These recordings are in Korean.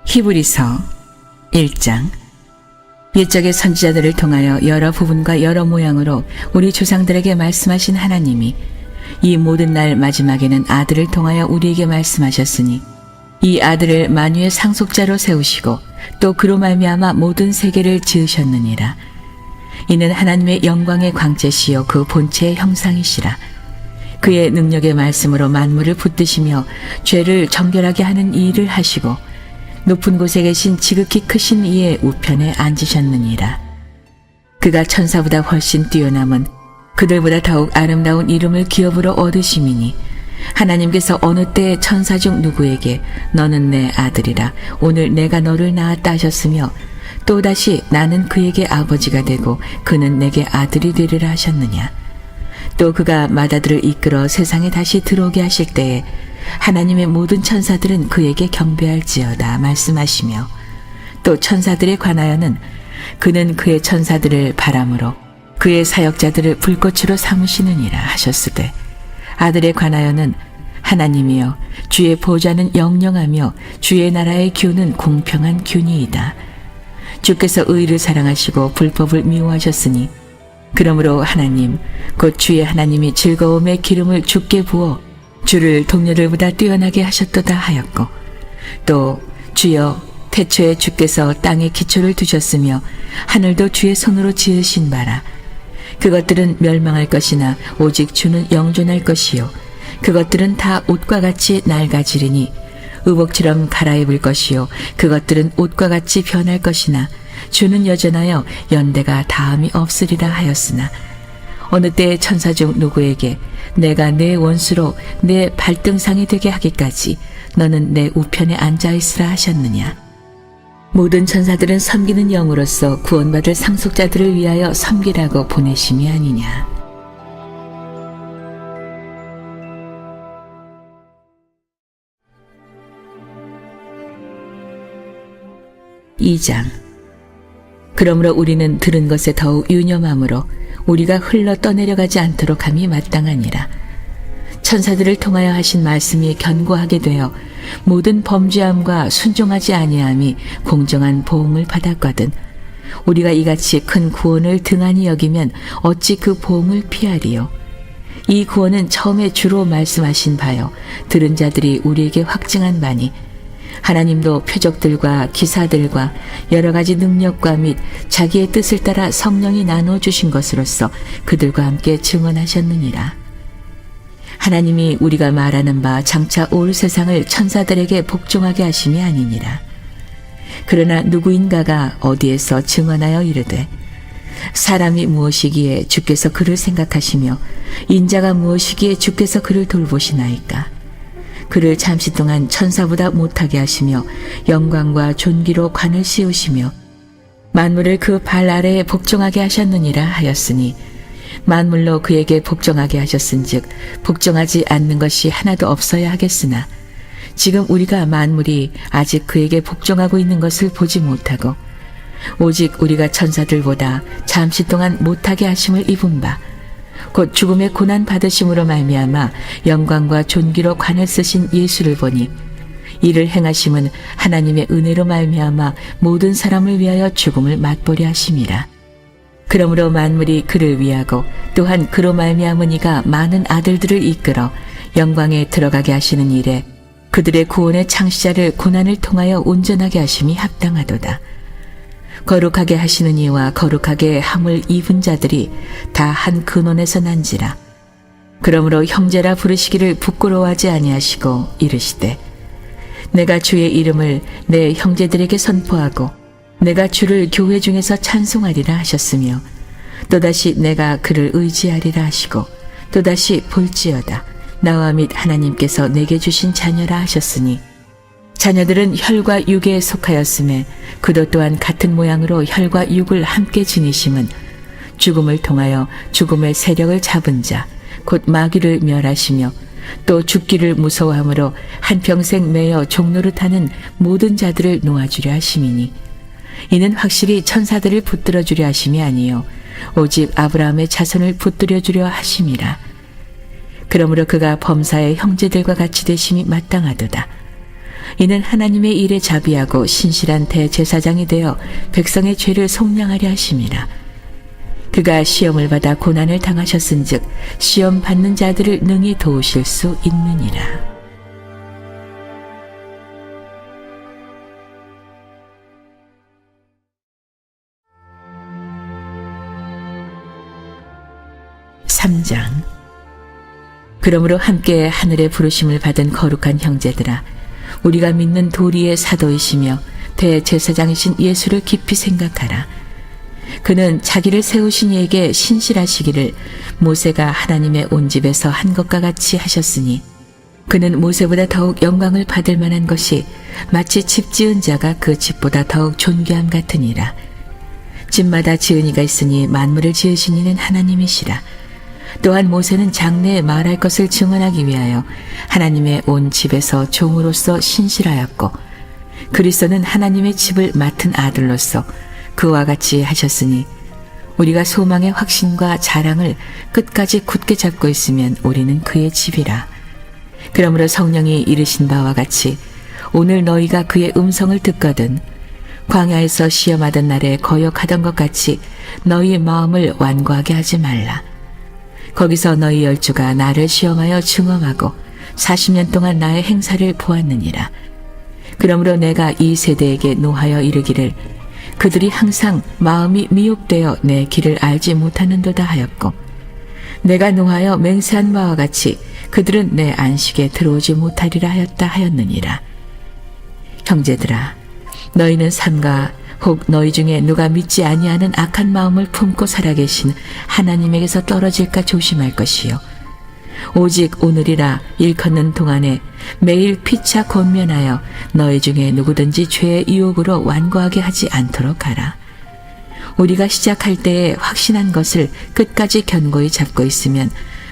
히브리서 1장. 옛적의 선지자들을 통하여 여러 부분과 여러 모양으로 우리 조상들에게 말씀하신 하나님이 이 모든 날 마지막에는 아들을 통하여 우리에게 말씀하셨으니 이 아들을 만유의 상속자로 세우시고 또 그로 말미암아 모든 세계를 지으셨느니라. 이는 하나님의 영광의 광채시요 그 본체의 형상이시라. 그의 능력의 말씀으로 만물을 붙드시며 죄를 정결하게 하는 이 일을 하시고 높은 곳에 계신 지극히 크신 이의 우편에 앉으셨느니라. 그가 천사보다 훨씬 뛰어남은 그들보다 더욱 아름다운 이름을 기업으로 얻으심이니 하나님께서 어느 때에 천사 중 누구에게 너는 내 아들이라 오늘 내가 너를 낳았다 하셨으며 또다시 나는 그에게 아버지가 되고 그는 내게 아들이 되리라 하셨느냐. 또 그가 마다들을 이끌어 세상에 다시 들어오게 하실 때에 하나님의 모든 천사들은 그에게 경배할지어다 말씀하시며 또 천사들에 관하여는 그는 그의 천사들을 바람으로 그의 사역자들을 불꽃으로 삼으시느니라 하셨으되 아들에 관하여는 하나님이여 주의 보좌는 영영하며 주의 나라의 규는 공평한 규니이다. 주께서 의를 사랑하시고 불법을 미워하셨으니 그러므로 하나님 곧 주의 하나님이 즐거움의 기름을 주께 부어 주를 동료들보다 뛰어나게 하셨도다 하였고 또 주여 태초에 주께서 땅에 기초를 두셨으며 하늘도 주의 손으로 지으신 바라. 그것들은 멸망할 것이나 오직 주는 영존할 것이요 그것들은 다 옷과 같이 낡아지리니 의복처럼 갈아입을 것이요 그것들은 옷과 같이 변할 것이나 주는 여전하여 연대가 다함이 없으리라 하였으나 어느 때 천사 중 누구에게 내가 내 원수로 내 발등상이 되게 하기까지 너는 내 우편에 앉아있으라 하셨느냐. 모든 천사들은 섬기는 영으로서 구원받을 상속자들을 위하여 섬기라고 보내심이 아니냐. (2장) 그러므로 우리는 들은 것에 더욱 유념함으로 우리가 흘러 떠내려가지 않도록 함이 마땅하니라. 천사들을 통하여 하신 말씀이 견고하게 되어 모든 범죄함과 순종하지 아니함이 공정한 보응을 받았거든 우리가 이같이 큰 구원을 등한히 여기면 어찌 그 보응을 피하리요. 이 구원은 처음에 주로 말씀하신 바요 들은 자들이 우리에게 확증한 바니 하나님도 표적들과 기사들과 여러 가지 능력과 및 자기의 뜻을 따라 성령이 나눠주신 것으로서 그들과 함께 증언하셨느니라. 하나님이 우리가 말하는 바 장차 올 세상을 천사들에게 복종하게 하심이 아니니라. 그러나 누구인가가 어디에서 증언하여 이르되 사람이 무엇이기에 주께서 그를 생각하시며 인자가 무엇이기에 주께서 그를 돌보시나이까. 그를 잠시 동안 천사보다 못하게 하시며 영광과 존귀로 관을 씌우시며 만물을 그 발 아래에 복종하게 하셨느니라 하였으니 만물로 그에게 복종하게 하셨은즉 복종하지 않는 것이 하나도 없어야 하겠으나 지금 우리가 만물이 아직 그에게 복종하고 있는 것을 보지 못하고 오직 우리가 천사들보다 잠시 동안 못하게 하심을 입은 바 곧 죽음의 고난 받으심으로 말미암아 영광과 존귀로 관을 쓰신 예수를 보니 이를 행하심은 하나님의 은혜로 말미암아 모든 사람을 위하여 죽음을 맛보려 하심이라. 그러므로 만물이 그를 위하고 또한 그로 말미암으니가 많은 아들들을 이끌어 영광에 들어가게 하시는 일에 그들의 구원의 창시자를 고난을 통하여 온전하게 하심이 합당하도다. 거룩하게 하시는 이와 거룩하게 함을 입은 자들이 다 한 근원에서 난지라. 그러므로 형제라 부르시기를 부끄러워하지 아니하시고 이르시되 내가 주의 이름을 내 형제들에게 선포하고 내가 주를 교회 중에서 찬송하리라 하셨으며 또다시 내가 그를 의지하리라 하시고 또다시 볼지어다 나와 및 하나님께서 내게 주신 자녀라 하셨으니 자녀들은 혈과 육에 속하였음에 그도 또한 같은 모양으로 혈과 육을 함께 지니심은 죽음을 통하여 죽음의 세력을 잡은 자 곧 마귀를 멸하시며 또 죽기를 무서워함으로 한평생 매여 종노릇하는 모든 자들을 놓아주려 하심이니 이는 확실히 천사들을 붙들어 주려 하심이 아니요 오직 아브라함의 자손을 붙들어 주려 하심이라. 그러므로 그가 범사의 형제들과 같이 되심이 마땅하도다. 이는 하나님의 일에 자비하고 신실한 대제사장이 되어 백성의 죄를 속량하려 하심이라. 그가 시험을 받아 고난을 당하셨은즉 시험 받는 자들을 능히 도우실 수 있느니라. (3장) 그러므로 함께 하늘의 부르심을 받은 거룩한 형제들아, 우리가 믿는 도리의 사도이시며 대제사장이신 예수를 깊이 생각하라. 그는 자기를 세우신 이에게 신실하시기를 모세가 하나님의 온 집에서 한 것과 같이 하셨으니, 그는 모세보다 더욱 영광을 받을 만한 것이 마치 집 지은 자가 그 집보다 더욱 존귀함 같으니라. 집마다 지은 이가 있으니 만물을 지으신 이는 하나님이시라. 또한 모세는 장래에 말할 것을 증언하기 위하여 하나님의 온 집에서 종으로서 신실하였고, 그리스도는 하나님의 집을 맡은 아들로서 그와 같이 하셨으니, 우리가 소망의 확신과 자랑을 끝까지 굳게 잡고 있으면 우리는 그의 집이라. 그러므로 성령이 이르신 바와 같이 오늘 너희가 그의 음성을 듣거든 광야에서 시험하던 날에 거역하던 것 같이 너희의 마음을 완고하게 하지 말라. 거기서 너희 열주가 나를 시험하여 증언하고 40년 동안 나의 행사를 보았느니라. 그러므로 내가 이 세대에게 노하여 이르기를 그들이 항상 마음이 미혹되어 내 길을 알지 못하는도다 하였고, 내가 노하여 맹세한 바와 같이 그들은 내 안식에 들어오지 못하리라 하였다 하였느니라. 형제들아, 너희는 삼가 혹 너희 중에 누가 믿지 아니하는 악한 마음을 품고 살아계신 하나님에게서 떨어질까 조심할 것이요, 오직 오늘이라 일컫는 동안에 매일 피차 권면하여 너희 중에 누구든지 죄의 유혹으로 완고하게 하지 않도록 하라. 우리가 시작할 때에 확신한 것을 끝까지 견고히 잡고 있으면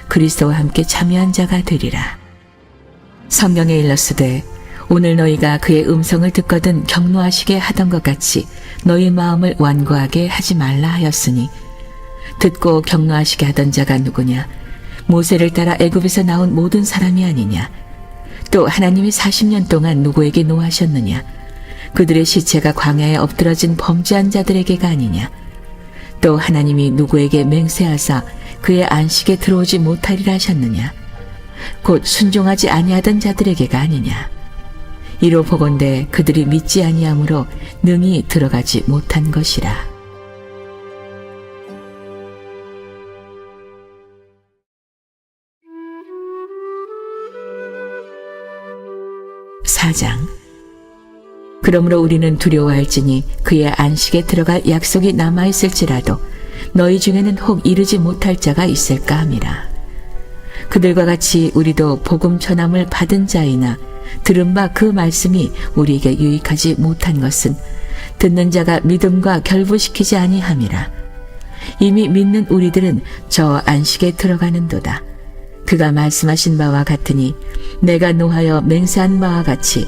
그리스도와 함께 참여한 자가 되리라. 성경에 일렀으되 오늘 너희가 그의 음성을 듣거든 격노하시게 하던 것 같이 너희 마음을 완고하게 하지 말라 하였으니, 듣고 격노하시게 하던 자가 누구냐? 모세를 따라 애굽에서 나온 모든 사람이 아니냐? 또 하나님이 40년 동안 누구에게 노하셨느냐? 그들의 시체가 광야에 엎드러진 범죄한 자들에게가 아니냐? 또 하나님이 누구에게 맹세하사 그의 안식에 들어오지 못하리라 하셨느냐? 곧 순종하지 아니하던 자들에게가 아니냐? 이로 보건대 그들이 믿지 아니하므로 능히 들어가지 못한 것이라. (4장) 그러므로 우리는 두려워할지니 그의 안식에 들어갈 약속이 남아있을지라도 너희 중에는 혹 이르지 못할 자가 있을까 함이라. 그들과 같이 우리도 복음 전함을 받은 자이나 들은 바 그 말씀이 우리에게 유익하지 못한 것은 듣는 자가 믿음과 결부시키지 아니함이라. 이미 믿는 우리들은 저 안식에 들어가는도다. 그가 말씀하신 바와 같으니 내가 노하여 맹세한 바와 같이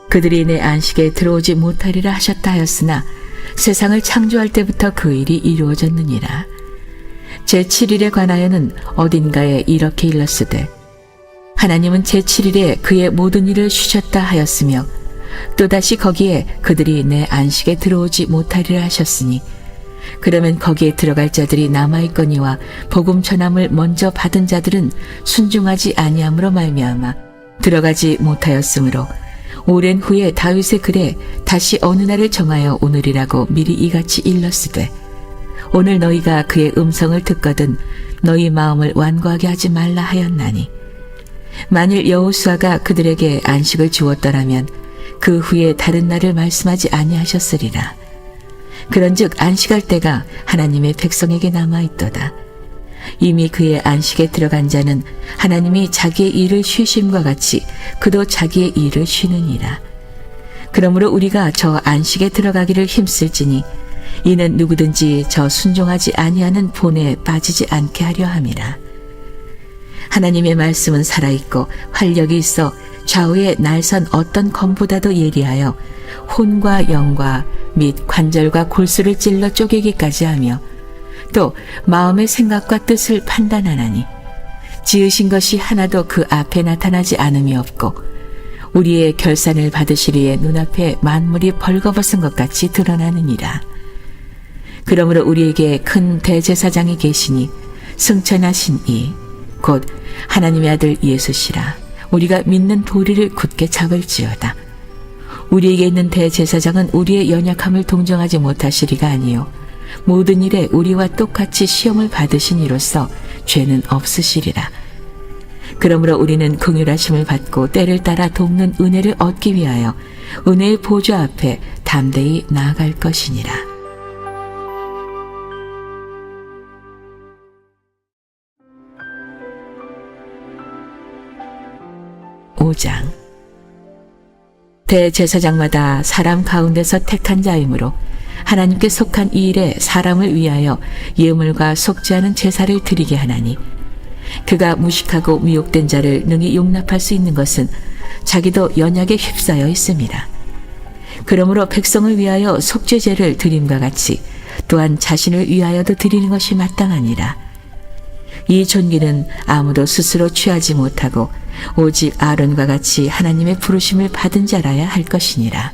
그들이 내 안식에 들어오지 못하리라 하셨다 하였으나 세상을 창조할 때부터 그 일이 이루어졌느니라. 제7일에 관하여는 어딘가에 이렇게 일렀으되 하나님은 제7일에 그의 모든 일을 쉬셨다 하였으며, 또다시 거기에 그들이 내 안식에 들어오지 못하리라 하셨으니, 그러면 거기에 들어갈 자들이 남아있거니와 복음 전함을 먼저 받은 자들은 순종하지 아니함으로 말미암아 들어가지 못하였으므로, 오랜 후에 다윗의 글에 다시 어느 날을 정하여 오늘이라고 미리 이같이 일렀으되, 오늘 너희가 그의 음성을 듣거든 너희 마음을 완고하게 하지 말라 하였나니, 만일 여호수아가 그들에게 안식을 주었더라면 그 후에 다른 날을 말씀하지 아니하셨으리라. 그런즉 안식할 때가 하나님의 백성에게 남아있도다. 이미 그의 안식에 들어간 자는 하나님이 자기의 일을 쉬심과 같이 그도 자기의 일을 쉬느니라. 그러므로 우리가 저 안식에 들어가기를 힘쓸지니 이는 누구든지 저 순종하지 아니하는 본에 빠지지 않게 하려 함이라. 하나님의 말씀은 살아있고 활력이 있어 좌우에 날선 어떤 검보다도 예리하여 혼과 영과 및 관절과 골수를 찔러 쪼개기까지 하며 또 마음의 생각과 뜻을 판단하나니, 지으신 것이 하나도 그 앞에 나타나지 않음이 없고 우리의 결산을 받으시리에 눈앞에 만물이 벌거벗은 것 같이 드러나느니라. 그러므로 우리에게 큰 대제사장이 계시니 승천하신 이 곧 하나님의 아들 예수시라. 우리가 믿는 도리를 굳게 잡을지어다. 우리에게 있는 대제사장은 우리의 연약함을 동정하지 못하시리가 아니요 모든 일에 우리와 똑같이 시험을 받으신 이로써 죄는 없으시리라. 그러므로 우리는 긍휼하심을 받고 때를 따라 돕는 은혜를 얻기 위하여 은혜의 보좌 앞에 담대히 나아갈 것이니라. 5장. 대제사장마다 사람 가운데서 택한 자이므로 하나님께 속한 이 일에 사람을 위하여 예물과 속지 않은 제사를 드리게 하나니 그가 무식하고 미혹된 자를 능히 용납할 수 있는 것은 자기도 연약에 휩싸여 있습니다. 그러므로 백성을 위하여 속죄제를 드림과 같이 또한 자신을 위하여도 드리는 것이 마땅하니라. 이 존귀는 아무도 스스로 취하지 못하고 오직 아론과 같이 하나님의 부르심을 받은 자라야 할 것이니라.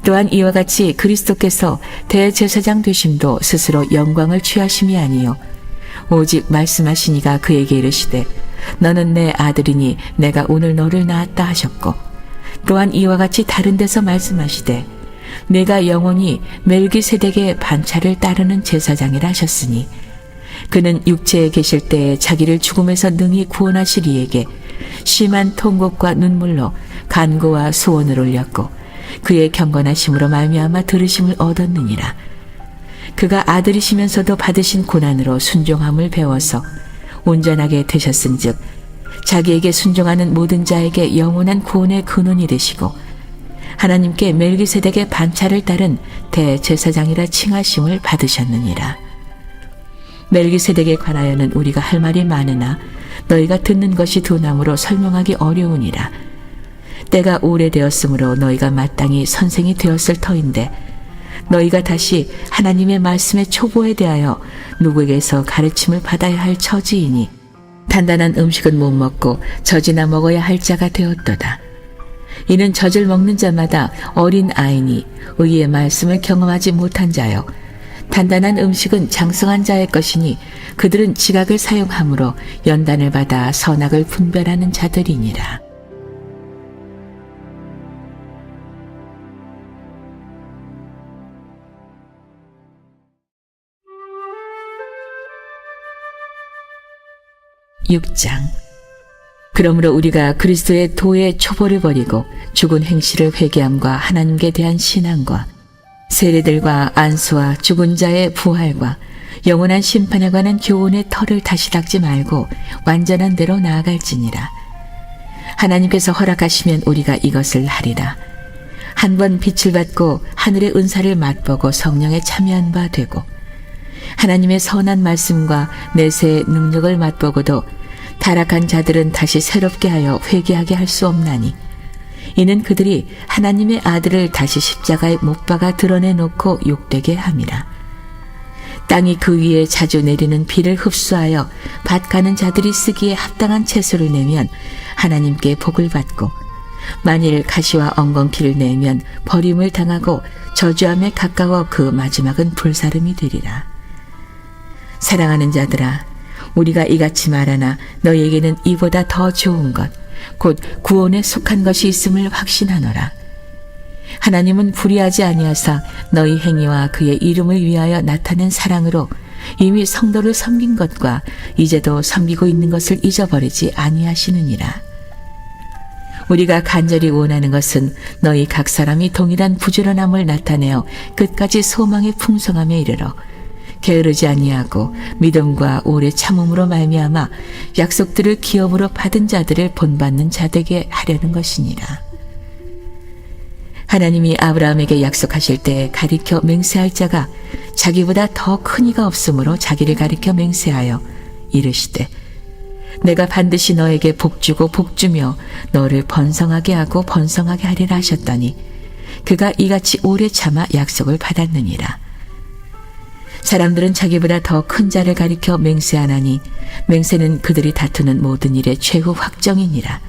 또한 이와 같이 그리스도께서 대제사장 되심도 스스로 영광을 취하심이 아니요 오직 말씀하시니가 그에게 이르시되 너는 내 아들이니 내가 오늘 너를 낳았다 하셨고 또한 이와 같이 다른 데서 말씀하시되 내가 영원히 멜기세덱의 반차를 따르는 제사장이라 하셨으니 그는 육체에 계실 때에 자기를 죽음에서 능히 구원하실 이에게 심한 통곡과 눈물로 간구와 소원을 올렸고 그의 경건하심으로 말미암아 들으심을 얻었느니라. 그가 아들이시면서도 받으신 고난으로 순종함을 배워서 온전하게 되셨은즉 자기에게 순종하는 모든 자에게 영원한 구원의 근원이 되시고 하나님께 멜기세덱의 반차를 따른 대제사장이라 칭하심을 받으셨느니라. 멜기세덱에 관하여는 우리가 할 말이 많으나 너희가 듣는 것이 두나무로 설명하기 어려우니라. 때가 오래되었으므로 너희가 마땅히 선생이 되었을 터인데 너희가 다시 하나님의 말씀의 초보에 대하여 누구에게서 가르침을 받아야 할 처지이니 단단한 음식은 못 먹고 젖이나 먹어야 할 자가 되었도다. 이는 젖을 먹는 자마다 어린 아이니 의의 말씀을 경험하지 못한 자요 단단한 음식은 장성한 자의 것이니 그들은 지각을 사용함으로 연단을 받아 선악을 분별하는 자들이니라. (6장) 그러므로 우리가 그리스도의 도의 초보를 버리고 죽은 행실을 회개함과 하나님께 대한 신앙과 세례들과 안수와 죽은 자의 부활과 영원한 심판에 관한 교훈의 털을 다시 닦지 말고 완전한 대로 나아갈지니라. 하나님께서 허락하시면 우리가 이것을 하리라. 한 번 빛을 받고 하늘의 은사를 맛보고 성령에 참여한 바 되고 하나님의 선한 말씀과 내세의 능력을 맛보고도 타락한 자들은 다시 새롭게 하여 회개하게 할 수 없나니 이는 그들이 하나님의 아들을 다시 십자가에 못 박아 드러내놓고 욕되게 함이라. 땅이 그 위에 자주 내리는 비를 흡수하여 밭 가는 자들이 쓰기에 합당한 채소를 내면 하나님께 복을 받고 만일 가시와 엉겅퀴를 내면 버림을 당하고 저주함에 가까워 그 마지막은 불사름이 되리라. 사랑하는 자들아, 우리가 이같이 말하나 너희에게는 이보다 더 좋은 것 곧 구원에 속한 것이 있음을 확신하노라. 하나님은 불의하지 아니하사 너희 행위와 그의 이름을 위하여 나타낸 사랑으로 이미 성도를 섬긴 것과 이제도 섬기고 있는 것을 잊어버리지 아니하시느니라. 우리가 간절히 원하는 것은 너희 각 사람이 동일한 부지런함을 나타내어 끝까지 소망의 풍성함에 이르러 게으르지 아니하고 믿음과 오래 참음으로 말미암아 약속들을 기업으로 받은 자들을 본받는 자되게 하려는 것이니라. 하나님이 아브라함에게 약속하실 때 가리켜 맹세할 자가 자기보다 더 큰 이가 없으므로 자기를 가리켜 맹세하여 이르시되 내가 반드시 너에게 복주고 복주며 너를 번성하게 하고 번성하게 하리라 하셨더니 그가 이같이 오래 참아 약속을 받았느니라. 사람들은 자기보다 더 큰 자를 가리켜 맹세하나니 맹세는 그들이 다투는 모든 일의 최후 확정이니라.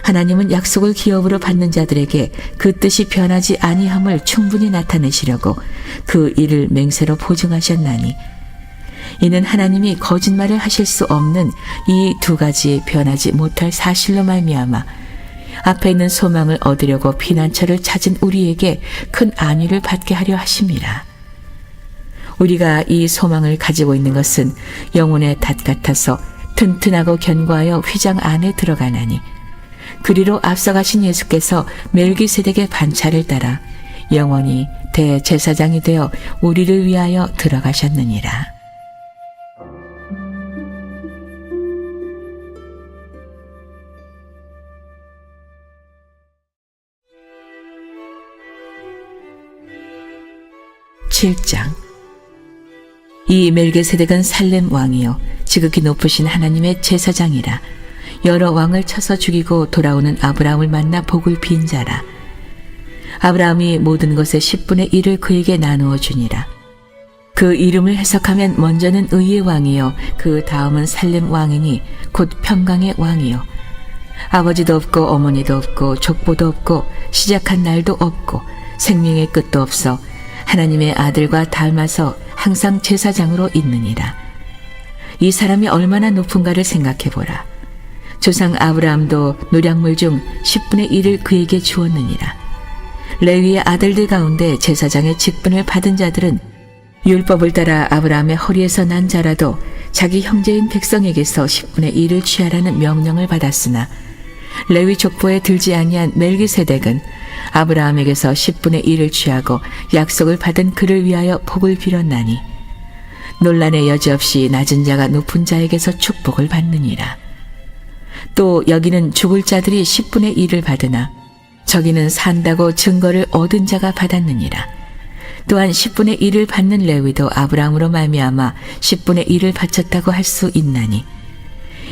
하나님은 약속을 기업으로 받는 자들에게 그 뜻이 변하지 아니함을 충분히 나타내시려고 그 일을 맹세로 보증하셨나니 이는 하나님이 거짓말을 하실 수 없는 이 두 가지 변하지 못할 사실로 말미암아 앞에 있는 소망을 얻으려고 피난처를 찾은 우리에게 큰 안위를 받게 하려 하심이라. 우리가 이 소망을 가지고 있는 것은 영혼의 닷 같아서 튼튼하고 견고하여 휘장 안에 들어가나니 그리로 앞서가신 예수께서 멜기세덱의 반차를 따라 영원히 대제사장이 되어 우리를 위하여 들어가셨느니라. (7장) 이 멜기세덱은 살렘 왕이요 지극히 높으신 하나님의 제사장이라. 여러 왕을 쳐서 죽이고 돌아오는 아브라함을 만나 복을 빈 자라. 아브라함이 모든 것의 10분의 1을 그에게 나누어 주니라. 그 이름을 해석하면 먼저는 의의 왕이요 그 다음은 살렘 왕이니 곧 평강의 왕이요 아버지도 없고 어머니도 없고 족보도 없고 시작한 날도 없고 생명의 끝도 없어 하나님의 아들과 닮아서 항상 제사장으로 있느니라. 이 사람이 얼마나 높은가를 생각해보라. 조상 아브라함도 노략물 중 10분의 1을 그에게 주었느니라. 레위의 아들들 가운데 제사장의 직분을 받은 자들은 율법을 따라 아브라함의 허리에서 난 자라도 자기 형제인 백성에게서 10분의 1을 취하라는 명령을 받았으나 레위 족보에 들지 아니한 멜기세덱은 아브라함에게서 10분의 1을 취하고 약속을 받은 그를 위하여 복을 빌었나니 논란의 여지 없이 낮은 자가 높은 자에게서 축복을 받느니라. 또 여기는 죽을 자들이 10분의 1을 받으나 저기는 산다고 증거를 얻은 자가 받았느니라. 또한 10분의 1을 받는 레위도 아브라함으로 말미암아 10분의 1을 바쳤다고 할 수 있나니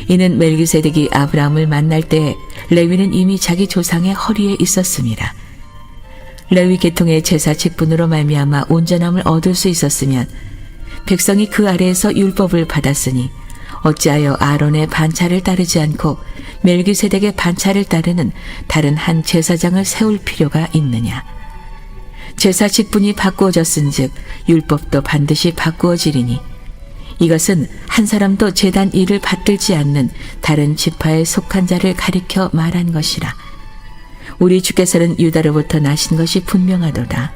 이는 멜기세덱이 아브라함을 만날 때 레위는 이미 자기 조상의 허리에 있었음이라. 레위 계통의 제사 직분으로 말미암아 온전함을 얻을 수 있었으면 백성이 그 아래에서 율법을 받았으니 어찌하여 아론의 반차를 따르지 않고 멜기세덱의 반차를 따르는 다른 한 제사장을 세울 필요가 있느냐. 제사 직분이 바꾸어졌은즉 율법도 반드시 바꾸어지리니 이것은 한 사람도 제단 일을 받들지 않는 다른 지파에 속한 자를 가리켜 말한 것이라. 우리 주께서는 유다로부터 나신 것이 분명하도다.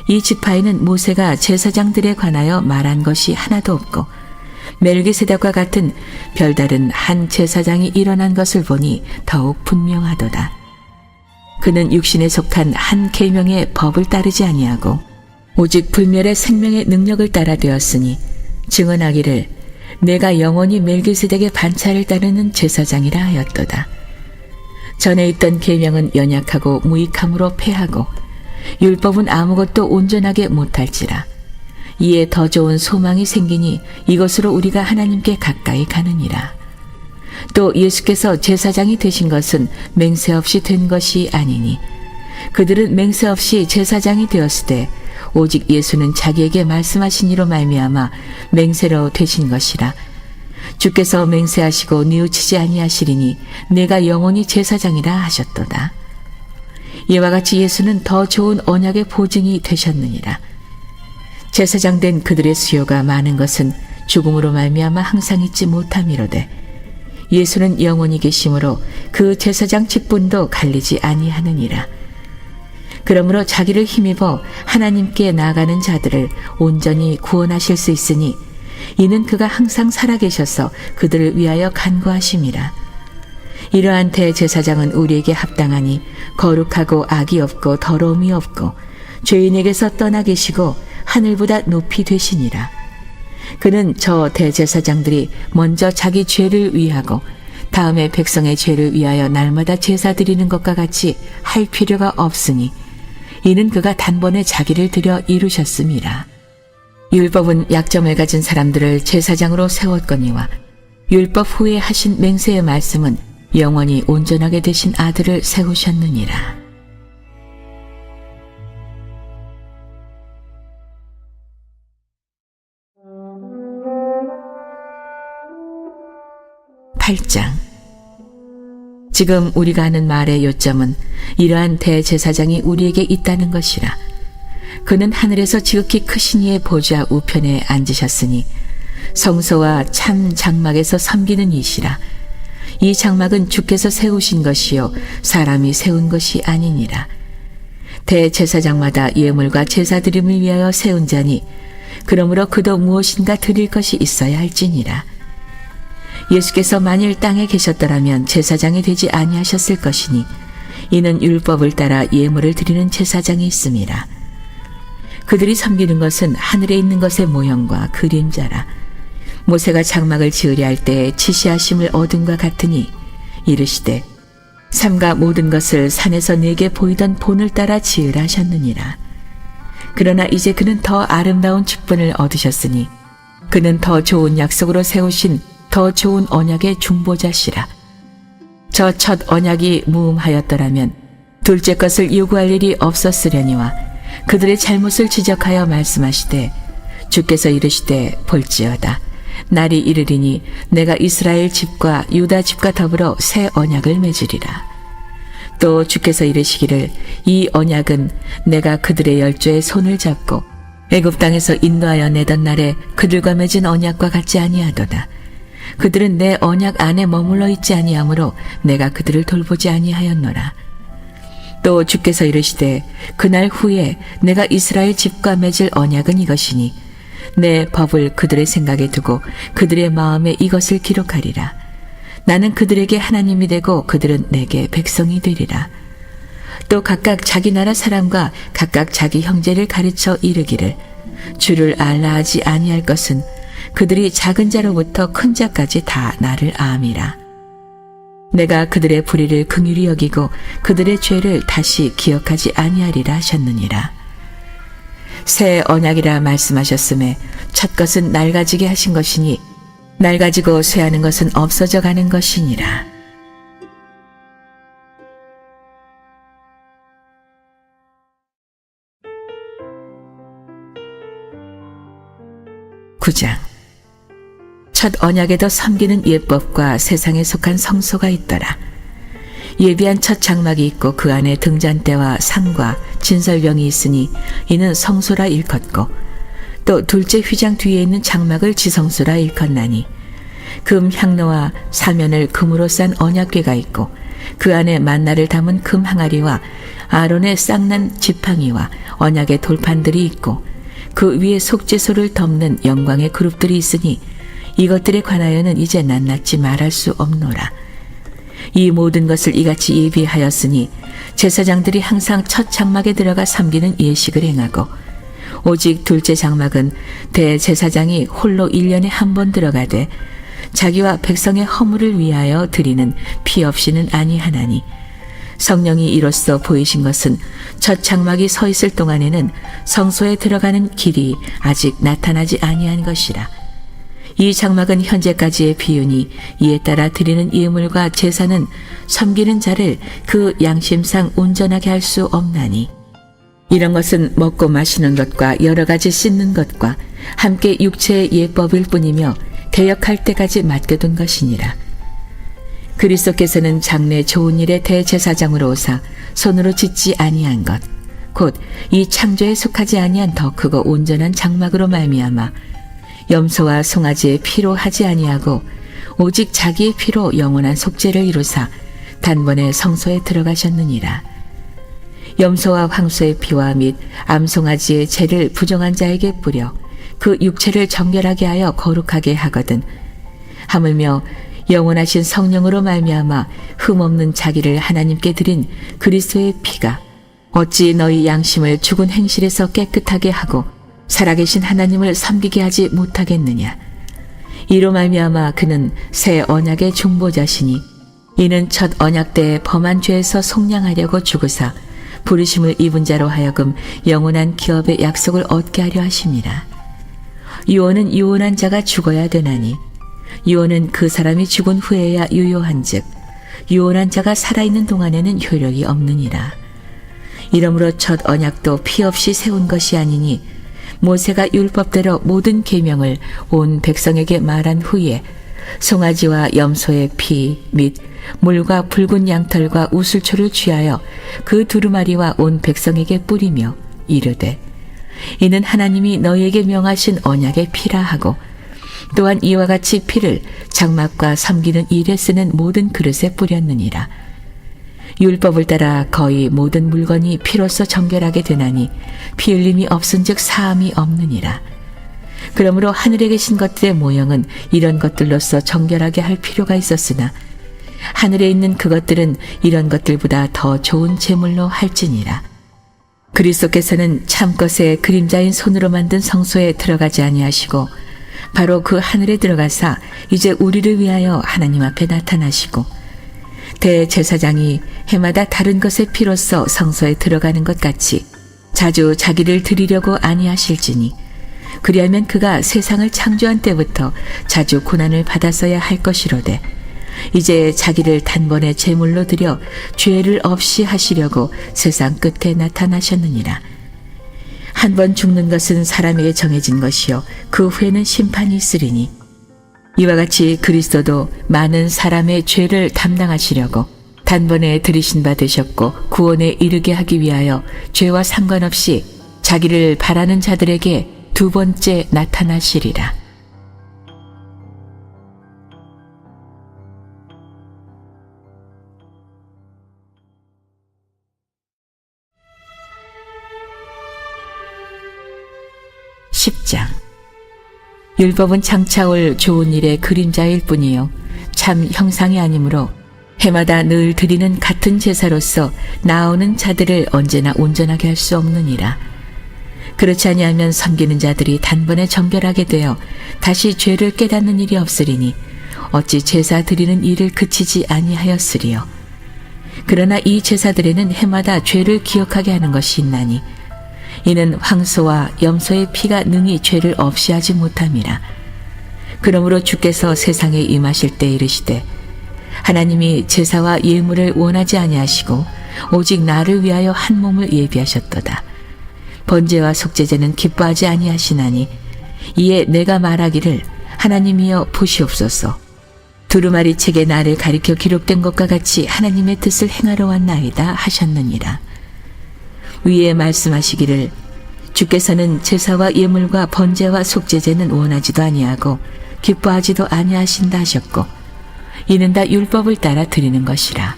이 지파에는 모세가 제사장들에 관하여 말한 것이 하나도 없고 멜기세덱과 같은 별다른 한 제사장이 일어난 것을 보니 더욱 분명하도다. 그는 육신에 속한 한 계명의 법을 따르지 아니하고 오직 불멸의 생명의 능력을 따라 되었으니 증언하기를 내가 영원히 멜기세덱의 반차를 따르는 제사장이라 하였도다. 전에 있던 계명은 연약하고 무익함으로 패하고 율법은 아무것도 온전하게 못할지라. 이에 더 좋은 소망이 생기니 이것으로 우리가 하나님께 가까이 가느니라. 또 예수께서 제사장이 되신 것은 맹세 없이 된 것이 아니니 그들은 맹세 없이 제사장이 되었을 때 오직 예수는 자기에게 말씀하신 이로 말미암아 맹세로 되신 것이라. 주께서 맹세하시고 뉘우치지 아니하시리니 내가 영원히 제사장이라 하셨도다. 이와 같이 예수는 더 좋은 언약의 보증이 되셨느니라. 제사장 된 그들의 수요가 많은 것은 죽음으로 말미암아 항상 잊지 못함이로되 예수는 영원히 계심으로 그 제사장 직분도 갈리지 아니하느니라. 그러므로 자기를 힘입어 하나님께 나아가는 자들을 온전히 구원하실 수 있으니 이는 그가 항상 살아계셔서 그들을 위하여 간구하심이라. 이러한 대제사장은 우리에게 합당하니 거룩하고 악이 없고 더러움이 없고 죄인에게서 떠나 계시고 하늘보다 높이 되시니라. 그는 저 대제사장들이 먼저 자기 죄를 위하고 다음에 백성의 죄를 위하여 날마다 제사 드리는 것과 같이 할 필요가 없으니 이는 그가 단번에 자기를 들여 이루셨음이라. 율법은 약점을 가진 사람들을 제사장으로 세웠거니와 율법 후에 하신 맹세의 말씀은 영원히 온전하게 되신 아들을 세우셨느니라. (8장) 지금 우리가 하는 말의 요점은 이러한 대제사장이 우리에게 있다는 것이라. 그는 하늘에서 지극히 크신 이의 보좌 우편에 앉으셨으니 성소와 참 장막에서 섬기는 이시라. 이 장막은 주께서 세우신 것이요 사람이 세운 것이 아니니라. 대제사장마다 예물과 제사 드림을 위하여 세운 자니 그러므로 그도 무엇인가 드릴 것이 있어야 할지니라. 예수께서 만일 땅에 계셨더라면 제사장이 되지 아니하셨을 것이니 이는 율법을 따라 예물을 드리는 제사장이 있음이라. 그들이 섬기는 것은 하늘에 있는 것의 모형과 그림자라. 모세가 장막을 지으려 할 때에 지시하심을 얻음과 같으니 이르시되 삼가 모든 것을 산에서 내게 보이던 본을 따라 지으라 하셨느니라. 그러나 이제 그는 더 아름다운 직분을 얻으셨으니 그는 더 좋은 약속으로 세우신 더 좋은 언약의 중보자시라. 저 첫 언약이 무음하였더라면 둘째 것을 요구할 일이 없었으려니와 그들의 잘못을 지적하여 말씀하시되 주께서 이르시되 볼지어다 날이 이르리니 내가 이스라엘 집과 유다 집과 더불어 새 언약을 맺으리라. 또 주께서 이르시기를 이 언약은 내가 그들의 열조의 손을 잡고 애굽 땅에서 인도하여 내던 날에 그들과 맺은 언약과 같지 아니하도다. 그들은 내 언약 안에 머물러 있지 아니하므로 내가 그들을 돌보지 아니하였노라. 또 주께서 이르시되 그날 후에 내가 이스라엘 집과 맺을 언약은 이것이니 내 법을 그들의 생각에 두고 그들의 마음에 이것을 기록하리라. 나는 그들에게 하나님이 되고 그들은 내게 백성이 되리라. 또 각각 자기 나라 사람과 각각 자기 형제를 가르쳐 이르기를 주를 알라 하지 아니할 것은 그들이 작은 자로부터 큰 자까지 다 나를 암이라. 내가 그들의 불의를 긍휼히 여기고 그들의 죄를 다시 기억하지 아니하리라 하셨느니라. 새 언약이라 말씀하셨음에 첫 것은 낡아지게 하신 것이니 낡아지고 쇠하는 것은 없어져 가는 것이니라. (9장) 첫 언약에도 섬기는 예법과 세상에 속한 성소가 있더라. 예비한 첫 장막이 있고 그 안에 등잔대와 상과 진설병이 있으니 이는 성소라 일컫고 또 둘째 휘장 뒤에 있는 장막을 지성소라 일컫나니 금 향로와 사면을 금으로 싼 언약궤가 있고 그 안에 만나를 담은 금 항아리와 아론의 쌍난 지팡이와 언약의 돌판들이 있고 그 위에 속죄소를 덮는 영광의 그룹들이 있으니 이것들에 관하여는 이제 낱낱이 말할 수 없노라. 이 모든 것을 이같이 예비하였으니 제사장들이 항상 첫 장막에 들어가 섬기는 예식을 행하고 오직 둘째 장막은 대제사장이 홀로 1년에 한 번 들어가되 자기와 백성의 허물을 위하여 드리는 피 없이는 아니하나니 성령이 이로써 보이신 것은 첫 장막이 서 있을 동안에는 성소에 들어가는 길이 아직 나타나지 아니한 것이라. 이 장막은 현재까지의 비유니 이에 따라 드리는 예물과 제사는 섬기는 자를 그 양심상 온전하게 할 수 없나니 이런 것은 먹고 마시는 것과 여러 가지 씻는 것과 함께 육체의 예법일 뿐이며 개역할 때까지 맡겨둔 것이니라. 그리스도께서는 장래 좋은 일의 대제사장으로 오사 손으로 짓지 아니한 것 곧 이 창조에 속하지 아니한 더 크고 온전한 장막으로 말미암아 염소와 송아지의 피로 하지 아니하고 오직 자기의 피로 영원한 속죄를 이루사 단번에 성소에 들어가셨느니라. 염소와 황소의 피와 및 암송아지의 죄를 부정한 자에게 뿌려 그 육체를 정결하게 하여 거룩하게 하거든 하물며 영원하신 성령으로 말미암아 흠없는 자기를 하나님께 드린 그리스도의 피가 어찌 너희 양심을 죽은 행실에서 깨끗하게 하고 살아계신 하나님을 섬기게 하지 못하겠느냐. 이로 말미암아 그는 새 언약의 중보자시니 이는 첫 언약 때에 범한 죄에서 속량하려고 죽으사 부르심을 입은 자로 하여금 영원한 기업의 약속을 얻게 하려 하심이라. 유언은 유언한 자가 죽어야 되나니 유언은 그 사람이 죽은 후에야 유효한즉 유언한 자가 살아있는 동안에는 효력이 없느니라. 이러므로 첫 언약도 피 없이 세운 것이 아니니 모세가 율법대로 모든 계명을 온 백성에게 말한 후에 송아지와 염소의 피 및 물과 붉은 양털과 우슬초를 취하여 그 두루마리와 온 백성에게 뿌리며 이르되 이는 하나님이 너희에게 명하신 언약의 피라 하고 또한 이와 같이 피를 장막과 섬기는 일에 쓰는 모든 그릇에 뿌렸느니라. 율법을 따라 거의 모든 물건이 피로써 정결하게 되나니 피 흘림이 없은즉 사함이 없느니라. 그러므로 하늘에 계신 것들의 모형은 이런 것들로서 정결하게 할 필요가 있었으나 하늘에 있는 그것들은 이런 것들보다 더 좋은 제물로 할지니라. 그리스도께서는 참것의 그림자인 손으로 만든 성소에 들어가지 아니하시고 바로 그 하늘에 들어가사 이제 우리를 위하여 하나님 앞에 나타나시고 대제사장이 해마다 다른 것의 피로써 성소에 들어가는 것 같이 자주 자기를 드리려고 아니하실지니 그리하면 그가 세상을 창조한 때부터 자주 고난을 받았어야 할 것이로되 이제 자기를 단번에 제물로 드려 죄를 없이 하시려고 세상 끝에 나타나셨느니라. 한 번 죽는 것은 사람에게 정해진 것이요 그 후에는 심판이 있으리니 이와 같이 그리스도도 많은 사람의 죄를 담당하시려고 단번에 들이신 바 되셨고 구원에 이르게 하기 위하여 죄와 상관없이 자기를 바라는 자들에게 두 번째 나타나시리라. (10장) 율법은 장차 올 좋은 일의 그림자일 뿐이요 참 형상이 아니므로 해마다 늘 드리는 같은 제사로서 나오는 자들을 언제나 온전하게 할 수 없느니라. 그렇지 아니하면 섬기는 자들이 단번에 정결하게 되어 다시 죄를 깨닫는 일이 없으리니 어찌 제사 드리는 일을 그치지 아니하였으리요. 그러나 이 제사들에는 해마다 죄를 기억하게 하는 것이 있나니 이는 황소와 염소의 피가 능히 죄를 없이 하지 못함이라. 그러므로 주께서 세상에 임하실 때 이르시되 하나님이 제사와 예물을 원하지 아니하시고 오직 나를 위하여 한 몸을 예비하셨도다. 번제와 속죄제는 기뻐하지 아니하시나니 이에 내가 말하기를 하나님이여 보시옵소서. 두루마리 책에 나를 가리켜 기록된 것과 같이 하나님의 뜻을 행하러 왔나이다 하셨느니라. 위에 말씀하시기를 주께서는 제사와 예물과 번제와 속죄제는 원하지도 아니하고 기뻐하지도 아니하신다 하셨고 이는 다 율법을 따라 드리는 것이라.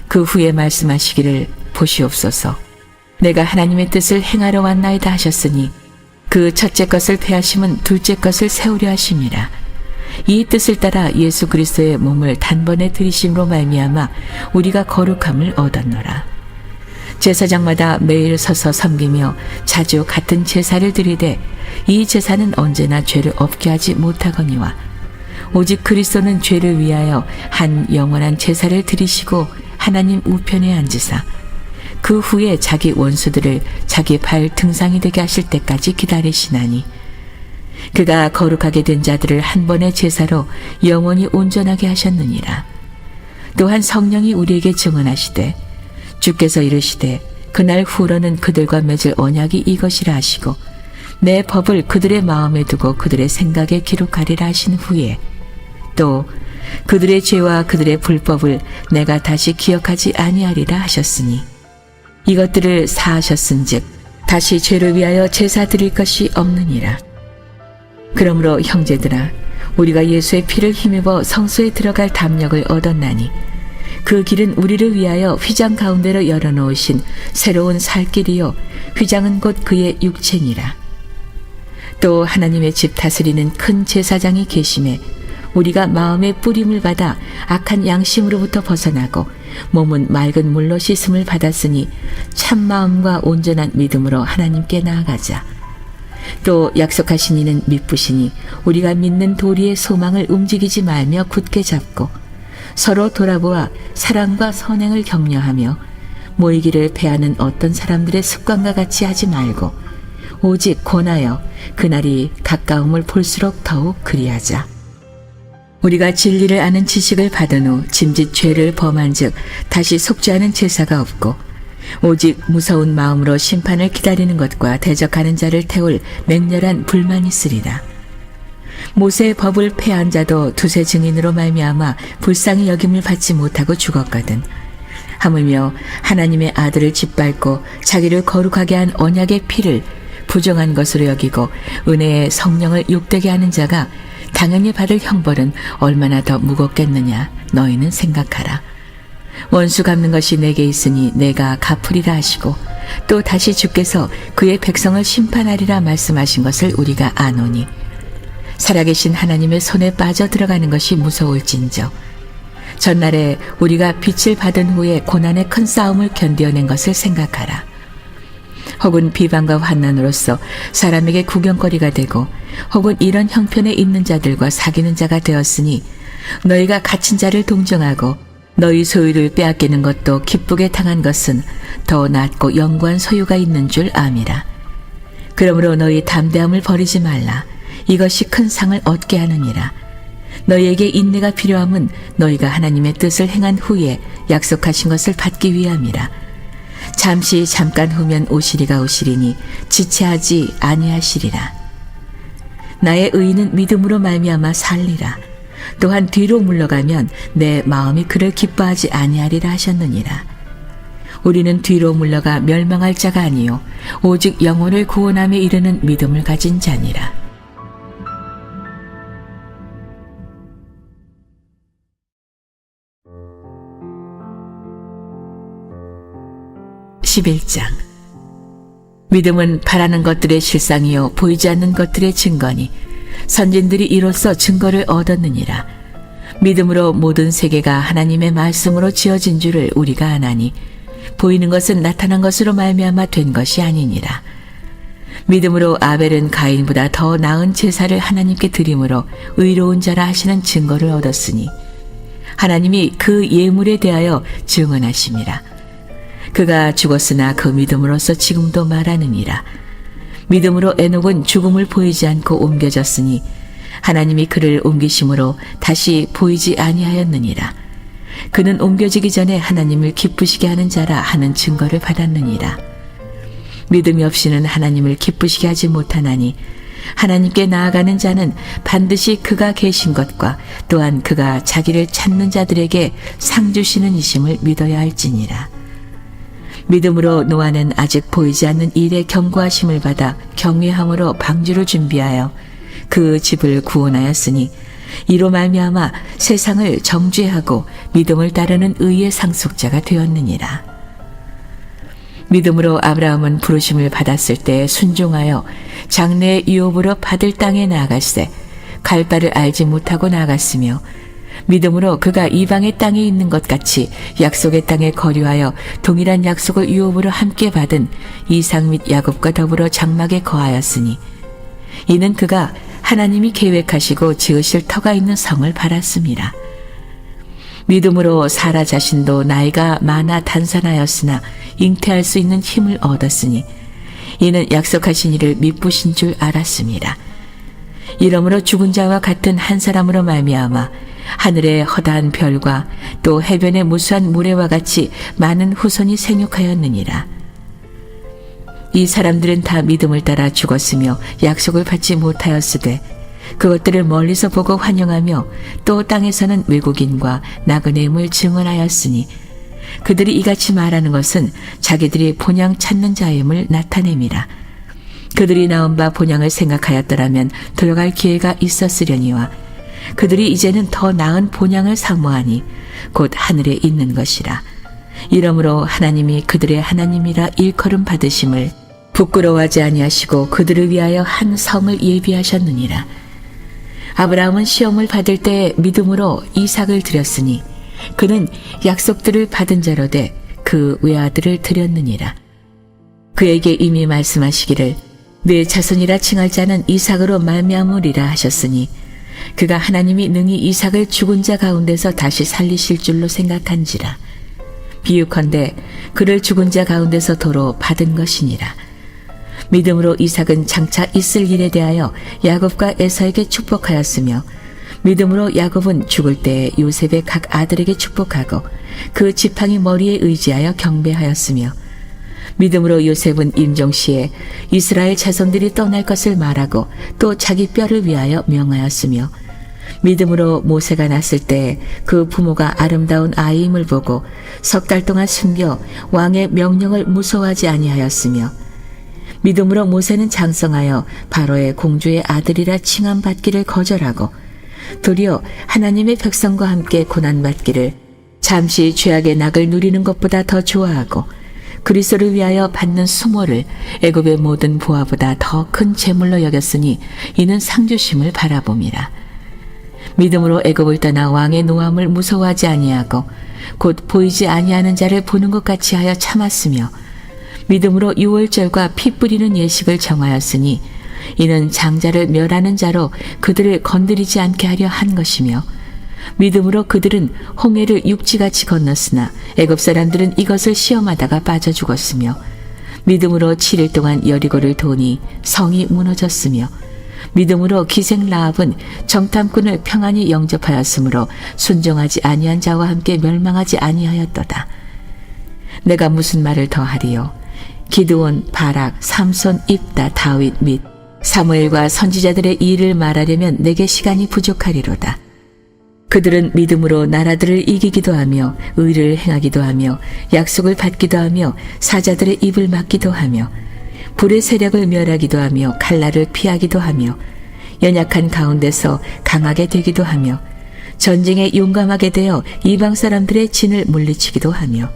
그 후에 말씀하시기를 보시옵소서. 내가 하나님의 뜻을 행하러 왔나이다 하셨으니 그 첫째 것을 폐하심은 둘째 것을 세우려 하심이라. 이 뜻을 따라 예수 그리스도의 몸을 단번에 들이심으로 말미암아 우리가 거룩함을 얻었노라. 제사장마다 매일 서서 섬기며 자주 같은 제사를 드리되 이 제사는 언제나 죄를 없게 하지 못하거니와 오직 그리스도는 죄를 위하여 한 영원한 제사를 드리시고 하나님 우편에 앉으사 그 후에 자기 원수들을 자기 발 등상이 되게 하실 때까지 기다리시나니 그가 거룩하게 된 자들을 한 번의 제사로 영원히 온전하게 하셨느니라. 또한 성령이 우리에게 증언하시되 주께서 이르시되 그날 후로는 그들과 맺을 언약이 이것이라 하시고 내 법을 그들의 마음에 두고 그들의 생각에 기록하리라 하신 후에 또 그들의 죄와 그들의 불법을 내가 다시 기억하지 아니하리라 하셨으니 이것들을 사하셨은즉 다시 죄를 위하여 제사 드릴 것이 없느니라. 그러므로 형제들아 우리가 예수의 피를 힘입어 성소에 들어갈 담력을 얻었나니 그 길은 우리를 위하여 휘장 가운데로 열어놓으신 새로운 살 길이요 휘장은 곧 그의 육체니라. 또 하나님의 집 다스리는 큰 제사장이 계심에 우리가 마음의 뿌림을 받아 악한 양심으로부터 벗어나고 몸은 맑은 물로 씻음을 받았으니 참 마음과 온전한 믿음으로 하나님께 나아가자. 또 약속하신 이는 미쁘시니 우리가 믿는 도리의 소망을 움직이지 말며 굳게 잡고 서로 돌아보아 사랑과 선행을 격려하며 모이기를 패하는 어떤 사람들의 습관과 같이 하지 말고 오직 권하여 그날이 가까움을 볼수록 더욱 그리하자. 우리가 진리를 아는 지식을 받은 후 짐짓 죄를 범한 즉 다시 속죄하는 제사가 없고 오직 무서운 마음으로 심판을 기다리는 것과 대적하는 자를 태울 맹렬한 불만이 있으리라. 모세의 법을 폐한 자도 두세 증인으로 말미암아 불쌍히 여김을 받지 못하고 죽었거든. 하물며 하나님의 아들을 짓밟고 자기를 거룩하게 한 언약의 피를 부정한 것으로 여기고 은혜의 성령을 욕되게 하는 자가 당연히 받을 형벌은 얼마나 더 무겁겠느냐 너희는 생각하라. 원수 갚는 것이 내게 있으니 내가 갚으리라 하시고 또 다시 주께서 그의 백성을 심판하리라 말씀하신 것을 우리가 아노니 살아계신 하나님의 손에 빠져 들어가는 것이 무서울진저 전날에 우리가 빛을 받은 후에 고난의 큰 싸움을 견뎌낸 것을 생각하라. 혹은 비방과 환난으로서 사람에게 구경거리가 되고 혹은 이런 형편에 있는 자들과 사귀는 자가 되었으니 너희가 갇힌 자를 동정하고 너희 소유를 빼앗기는 것도 기쁘게 당한 것은 더 낫고 영구한 소유가 있는 줄 암이라. 그러므로 너희 담대함을 버리지 말라. 이것이 큰 상을 얻게 하느니라. 너희에게 인내가 필요함은 너희가 하나님의 뜻을 행한 후에 약속하신 것을 받기 위함이라. 잠깐 후면 오시리가 오시리니 지체하지 아니하시리라. 나의 의인은 믿음으로 말미암아 살리라. 또한 뒤로 물러가면 내 마음이 그를 기뻐하지 아니하리라 하셨느니라. 우리는 뒤로 물러가 멸망할 자가 아니요 오직 영혼을 구원함에 이르는 믿음을 가진 자니라. (11장) 믿음은 바라는 것들의 실상이요 보이지 않는 것들의 증거니 선진들이 이로써 증거를 얻었느니라. 믿음으로 모든 세계가 하나님의 말씀으로 지어진 줄을 우리가 아나니 보이는 것은 나타난 것으로 말미암아 된 것이 아니니라. 믿음으로 아벨은 가인보다 더 나은 제사를 하나님께 드림으로 의로운 자라 하시는 증거를 얻었으니 하나님이 그 예물에 대하여 증언하심이라. 그가 죽었으나 그 믿음으로써 지금도 말하느니라. 믿음으로 에녹은 죽음을 보이지 않고 옮겨졌으니 하나님이 그를 옮기심으로 다시 보이지 아니하였느니라. 그는 옮겨지기 전에 하나님을 기쁘시게 하는 자라 하는 증거를 받았느니라. 믿음이 없이는 하나님을 기쁘시게 하지 못하나니 하나님께 나아가는 자는 반드시 그가 계신 것과 또한 그가 자기를 찾는 자들에게 상 주시는 이심을 믿어야 할지니라. 믿음으로 노아는 아직 보이지 않는 일에 경고하심을 받아 경외함으로 방주를 준비하여 그 집을 구원하였으니 이로 말미암아 세상을 정죄하고 믿음을 따르는 의의 상속자가 되었느니라. 믿음으로 아브라함은 부르심을 받았을 때 순종하여 장래의 유업으로 받을 땅에 나아갈새 갈 바를 알지 못하고 나아갔으며 믿음으로 그가 이방의 땅에 있는 것 같이 약속의 땅에 거류하여 동일한 약속을 유업으로 함께 받은 이삭 및 야곱과 더불어 장막에 거하였으니 이는 그가 하나님이 계획하시고 지으실 터가 있는 성을 바랐습니다. 믿음으로 사라 자신도 나이가 많아 단산하였으나 잉태할 수 있는 힘을 얻었으니 이는 약속하신 이를 미쁘신 줄 알았습니다. 이러므로 죽은 자와 같은 한 사람으로 말미암아 하늘의 허다한 별과 또 해변의 무수한 모래와 같이 많은 후손이 생육하였느니라. 이 사람들은 다 믿음을 따라 죽었으며 약속을 받지 못하였으되 그것들을 멀리서 보고 환영하며 또 땅에서는 외국인과 나그네임을 증언하였으니 그들이 이같이 말하는 것은 자기들이 본향 찾는 자임을 나타냄이라. 그들이 나온 바 본향을 생각하였더라면 들어갈 기회가 있었으려니와 그들이 이제는 더 나은 본향을 사모하니 곧 하늘에 있는 것이라. 이러므로 하나님이 그들의 하나님이라 일컬음 받으심을 부끄러워하지 아니하시고 그들을 위하여 한 성을 예비하셨느니라. 아브라함은 시험을 받을 때 믿음으로 이삭을 드렸으니 그는 약속들을 받은 자로 돼 그 외아들을 드렸느니라. 그에게 이미 말씀하시기를 내 자손이라 칭할 자는 이삭으로 말미암으리라 하셨으니 그가 하나님이 능히 이삭을 죽은 자 가운데서 다시 살리실 줄로 생각한지라. 비유컨대 그를 죽은 자 가운데서 도로 받은 것이니라. 믿음으로 이삭은 장차 있을 일에 대하여 야곱과 에서에게 축복하였으며 믿음으로 야곱은 죽을 때 요셉의 각 아들에게 축복하고 그 지팡이 머리에 의지하여 경배하였으며 믿음으로 요셉은 임종시에 이스라엘 자손들이 떠날 것을 말하고 또 자기 뼈를 위하여 명하였으며, 믿음으로 모세가 났을 때 그 부모가 아름다운 아이임을 보고 석 달 동안 숨겨 왕의 명령을 무서워하지 아니하였으며, 믿음으로 모세는 장성하여 바로의 공주의 아들이라 칭함받기를 거절하고 도리어 하나님의 백성과 함께 고난받기를 잠시 죄악의 낙을 누리는 것보다 더 좋아하고 그리스도를 위하여 받는 수모를 애굽의 모든 보화보다 더 큰 재물로 여겼으니 이는 상주심을 바라봄이라. 믿음으로 애굽을 떠나 왕의 노함을 무서워하지 아니하고 곧 보이지 아니하는 자를 보는 것 같이 하여 참았으며, 믿음으로 유월절과 피 뿌리는 예식을 정하였으니 이는 장자를 멸하는 자로 그들을 건드리지 않게 하려 한 것이며, 믿음으로 그들은 홍해를 육지같이 건넜으나 애굽 사람들은 이것을 시험하다가 빠져 죽었으며, 믿음으로 7일 동안 여리고를 도니 성이 무너졌으며, 믿음으로 기생 라합은 정탐꾼을 평안히 영접하였으므로 순종하지 아니한 자와 함께 멸망하지 아니하였도다. 내가 무슨 말을 더하리요? 기드온, 바락, 삼손, 입다, 다윗 및 사무엘과 선지자들의 일을 말하려면 내게 시간이 부족하리로다. 그들은 믿음으로 나라들을 이기기도 하며 의를 행하기도 하며 약속을 받기도 하며 사자들의 입을 막기도 하며 불의 세력을 멸하기도 하며 칼날을 피하기도 하며 연약한 가운데서 강하게 되기도 하며 전쟁에 용감하게 되어 이방 사람들의 진을 물리치기도 하며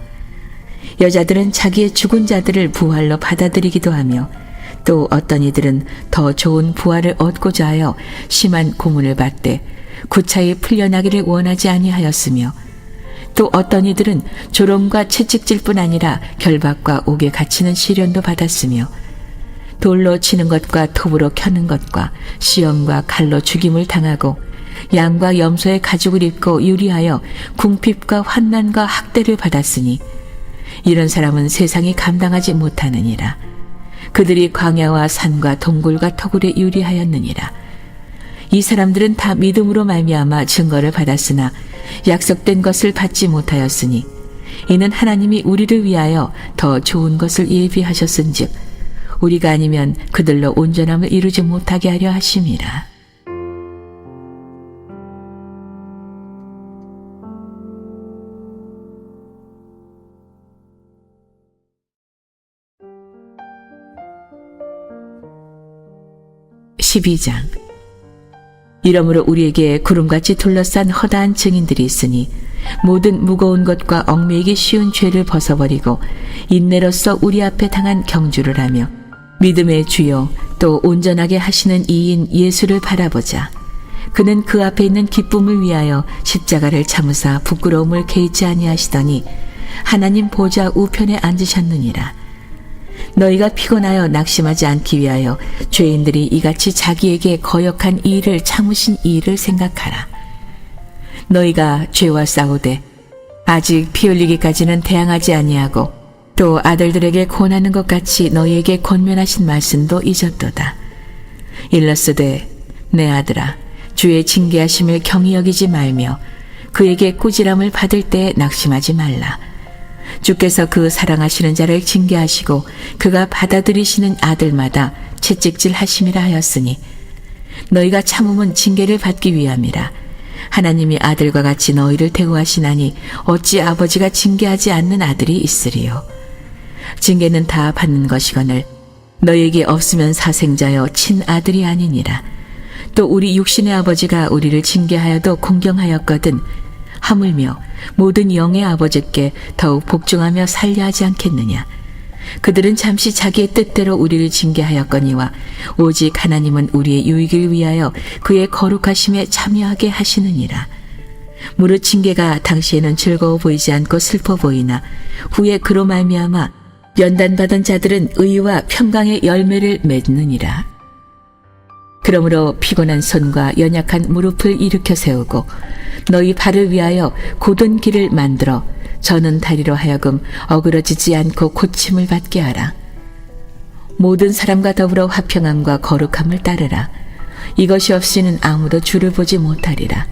여자들은 자기의 죽은 자들을 부활로 받아들이기도 하며 또 어떤 이들은 더 좋은 부활을 얻고자 하여 심한 고문을 받되 구차히 풀려나기를 원하지 아니하였으며 또 어떤 이들은 조롱과 채찍질뿐 아니라 결박과 옥에 갇히는 시련도 받았으며 돌로 치는 것과 톱으로 켜는 것과 시험과 칼로 죽임을 당하고 양과 염소의 가죽을 입고 유리하여 궁핍과 환난과 학대를 받았으니 이런 사람은 세상이 감당하지 못하느니라. 그들이 광야와 산과 동굴과 터굴에 유리하였느니라. 이 사람들은 다 믿음으로 말미암아 증거를 받았으나 약속된 것을 받지 못하였으니 이는 하나님이 우리를 위하여 더 좋은 것을 예비하셨은즉 우리가 아니면 그들로 온전함을 이루지 못하게 하려 하심이라. (12장) 이러므로 우리에게 구름같이 둘러싼 허다한 증인들이 있으니 모든 무거운 것과 얽매이기 쉬운 죄를 벗어버리고 인내로써 우리 앞에 당한 경주를 하며 믿음의 주요 또 온전하게 하시는 이인 예수를 바라보자. 그는 그 앞에 있는 기쁨을 위하여 십자가를 참으사 부끄러움을 개의치 아니하시더니 하나님 보좌 우편에 앉으셨느니라. 너희가 피곤하여 낙심하지 않기 위하여 죄인들이 이같이 자기에게 거역한 이 일을 참으신 이 일을 생각하라. 너희가 죄와 싸우되 아직 피 흘리기까지는 대항하지 아니하고 또 아들들에게 권하는 것 같이 너희에게 권면하신 말씀도 잊었도다. 일러스되 내 아들아 주의 징계하심을 경히 여기지 말며 그에게 꾸지람을 받을 때에 낙심하지 말라. 주께서 그 사랑하시는 자를 징계하시고 그가 받아들이시는 아들마다 채찍질 하심이라 하였으니 너희가 참음은 징계를 받기 위함이라. 하나님이 아들과 같이 너희를 대우하시나니 어찌 아버지가 징계하지 않는 아들이 있으리요. 징계는 다 받는 것이거늘 너희에게 없으면 사생자여 친아들이 아니니라. 또 우리 육신의 아버지가 우리를 징계하여도 공경하였거든 하물며 모든 영의 아버지께 더욱 복종하며 살려 하지 않겠느냐. 그들은 잠시 자기의 뜻대로 우리를 징계하였거니와 오직 하나님은 우리의 유익을 위하여 그의 거룩하심에 참여하게 하시느니라. 무릇 징계가 당시에는 즐거워 보이지 않고 슬퍼 보이나 후에 그로 말미암아 연단받은 자들은 의와 평강의 열매를 맺느니라. 그러므로 피곤한 손과 연약한 무릎을 일으켜 세우고 너희 발을 위하여 곧은 길을 만들어 저는 다리로 하여금 어그러지지 않고 고침을 받게 하라. 모든 사람과 더불어 화평함과 거룩함을 따르라. 이것이 없이는 아무도 주를 보지 못하리라.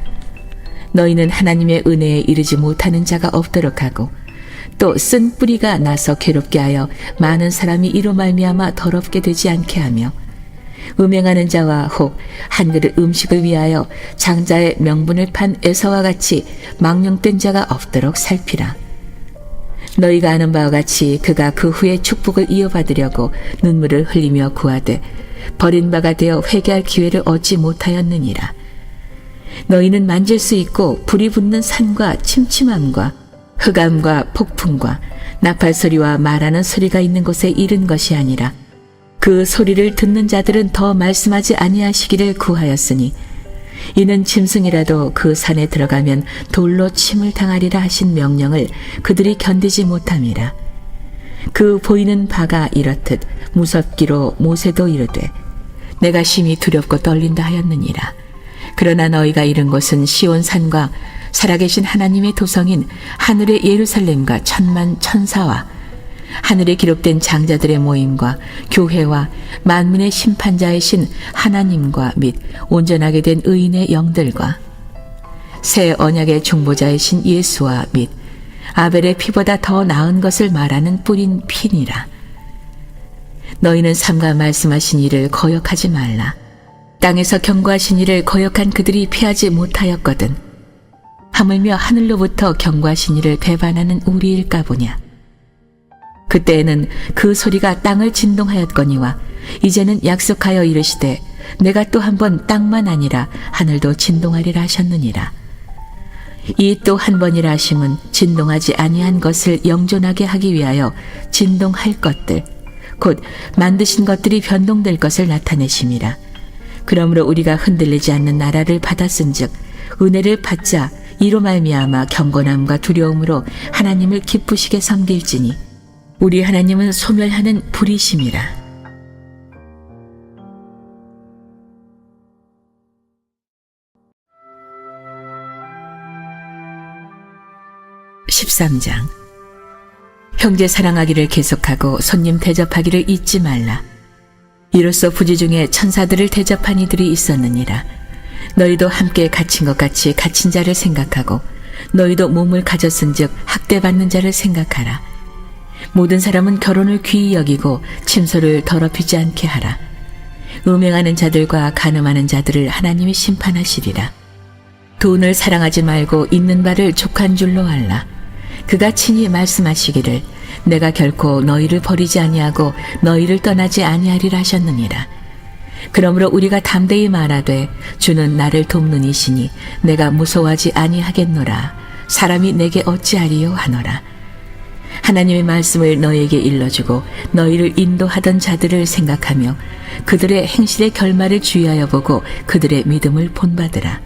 너희는 하나님의 은혜에 이르지 못하는 자가 없도록 하고 또 쓴 뿌리가 나서 괴롭게 하여 많은 사람이 이로 말미암아 더럽게 되지 않게 하며 음행하는 자와 혹 한 그릇 음식을 위하여 장자의 명분을 판 에서와 같이 망령된 자가 없도록 살피라. 너희가 아는 바와 같이 그가 그 후에 축복을 이어받으려고 눈물을 흘리며 구하되 버린 바가 되어 회개할 기회를 얻지 못하였느니라. 너희는 만질 수 있고 불이 붙는 산과 침침함과 흑암과 폭풍과 나팔 소리와 말하는 소리가 있는 곳에 이른 것이 아니라 그 소리를 듣는 자들은 더 말씀하지 아니하시기를 구하였으니 이는 짐승이라도 그 산에 들어가면 돌로 침을 당하리라 하신 명령을 그들이 견디지 못함이라. 그 보이는 바가 이렇듯 무섭기로 모세도 이르되 내가 심히 두렵고 떨린다 하였느니라. 그러나 너희가 이른 곳은 시온산과 살아계신 하나님의 도성인 하늘의 예루살렘과 천만 천사와 하늘에 기록된 장자들의 모임과 교회와 만민의 심판자이신 하나님과 및 온전하게 된 의인의 영들과 새 언약의 중보자이신 예수와 및 아벨의 피보다 더 나은 것을 말하는 뿌린 피니라. 너희는 삼가 말씀하신 일을 거역하지 말라. 땅에서 경고하신 일을 거역한 그들이 피하지 못하였거든. 하물며 하늘로부터 경고하신 일을 배반하는 우리일까 보냐. 그때에는 그 소리가 땅을 진동하였거니와 이제는 약속하여 이르시되 내가 또 한 번 땅만 아니라 하늘도 진동하리라 하셨느니라. 이 또 한 번이라 하심은 진동하지 아니한 것을 영존하게 하기 위하여 진동할 것들 곧 만드신 것들이 변동될 것을 나타내심이라. 그러므로 우리가 흔들리지 않는 나라를 받았은즉 은혜를 받자 이로 말미암아 경건함과 두려움으로 하나님을 기쁘시게 섬길지니 우리 하나님은 소멸하는 불이심이라. 13장. 형제 사랑하기를 계속하고 손님 대접하기를 잊지 말라. 이로써 부지 중에 천사들을 대접한 이들이 있었느니라. 너희도 함께 갇힌 것 같이 갇힌 자를 생각하고 너희도 몸을 가졌은즉 학대받는 자를 생각하라. 모든 사람은 결혼을 귀히 여기고 침소를 더럽히지 않게 하라. 음행하는 자들과 간음하는 자들을 하나님이 심판하시리라. 돈을 사랑하지 말고 있는 바를 족한 줄로 알라. 그가 친히 말씀하시기를 내가 결코 너희를 버리지 아니하고 너희를 떠나지 아니하리라 하셨느니라. 그러므로 우리가 담대히 말하되 주는 나를 돕는 이시니 내가 무서워하지 아니하겠노라. 사람이 내게 어찌하리요 하노라. 하나님의 말씀을 너희에게 일러주고 너희를 인도하던 자들을 생각하며 그들의 행실의 결말을 주의하여 보고 그들의 믿음을 본받으라.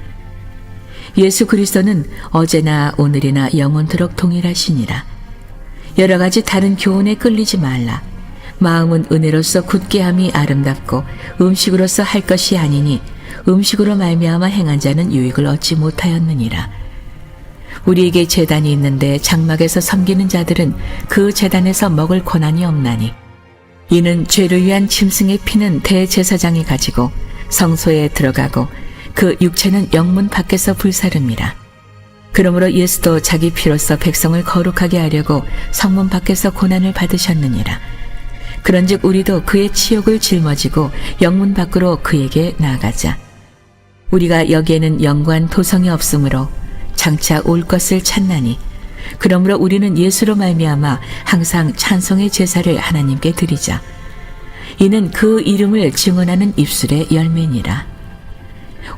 예수 그리스도는 어제나 오늘이나 영원토록 동일하시니라. 여러 가지 다른 교훈에 끌리지 말라. 마음은 은혜로서 굳게함이 아름답고 음식으로서 할 것이 아니니 음식으로 말미암아 행한 자는 유익을 얻지 못하였느니라. 우리에게 제단이 있는데 장막에서 섬기는 자들은 그 제단에서 먹을 권한이 없나니 이는 죄를 위한 짐승의 피는 대제사장이 가지고 성소에 들어가고 그 육체는 영문 밖에서 불사릅니다. 그러므로 예수도 자기 피로써 백성을 거룩하게 하려고 성문 밖에서 고난을 받으셨느니라. 그런즉 우리도 그의 치욕을 짊어지고 영문 밖으로 그에게 나아가자. 우리가 여기에는 영구한 도성이 없으므로 장차 올 것을 찾나니 그러므로 우리는 예수로 말미암아 항상 찬송의 제사를 하나님께 드리자. 이는 그 이름을 증언하는 입술의 열매니라.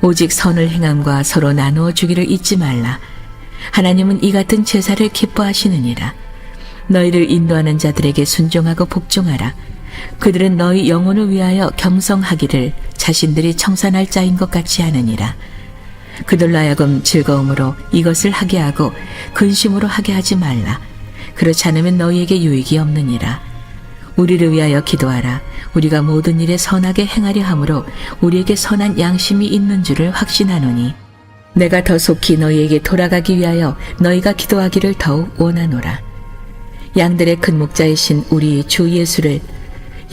오직 선을 행함과 서로 나누어 주기를 잊지 말라. 하나님은 이 같은 제사를 기뻐하시느니라. 너희를 인도하는 자들에게 순종하고 복종하라. 그들은 너희 영혼을 위하여 경성하기를 자신들이 청산할 자인 것 같이 하느니라. 그들로 하여금 즐거움으로 이것을 하게 하고 근심으로 하게 하지 말라. 그렇지 않으면 너희에게 유익이 없느니라. 우리를 위하여 기도하라. 우리가 모든 일에 선하게 행하려 함으로 우리에게 선한 양심이 있는 줄을 확신하노니 내가 더 속히 너희에게 돌아가기 위하여 너희가 기도하기를 더욱 원하노라. 양들의 큰 목자이신 우리 주 예수를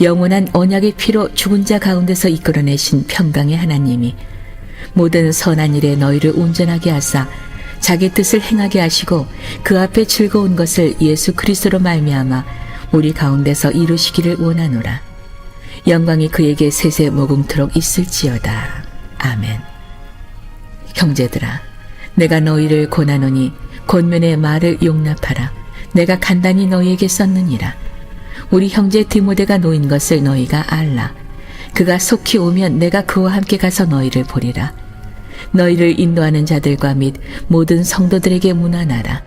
영원한 언약의 피로 죽은 자 가운데서 이끌어내신 평강의 하나님이 모든 선한 일에 너희를 온전하게 하사 자기 뜻을 행하게 하시고 그 앞에 즐거운 것을 예수 그리스도로 말미암아 우리 가운데서 이루시기를 원하노라. 영광이 그에게 세세 모금토록 있을지어다. 아멘. 형제들아, 내가 너희를 권하노니 권면의 말을 용납하라. 내가 간단히 너희에게 썼느니라. 우리 형제 디모데가 놓인 것을 너희가 알라. 그가 속히 오면 내가 그와 함께 가서 너희를 보리라. 너희를 인도하는 자들과 및 모든 성도들에게 문안하라.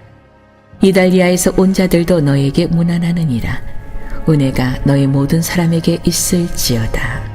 이달리아에서 온 자들도 너희에게 문안하느니라. 은혜가 너희 모든 사람에게 있을지어다.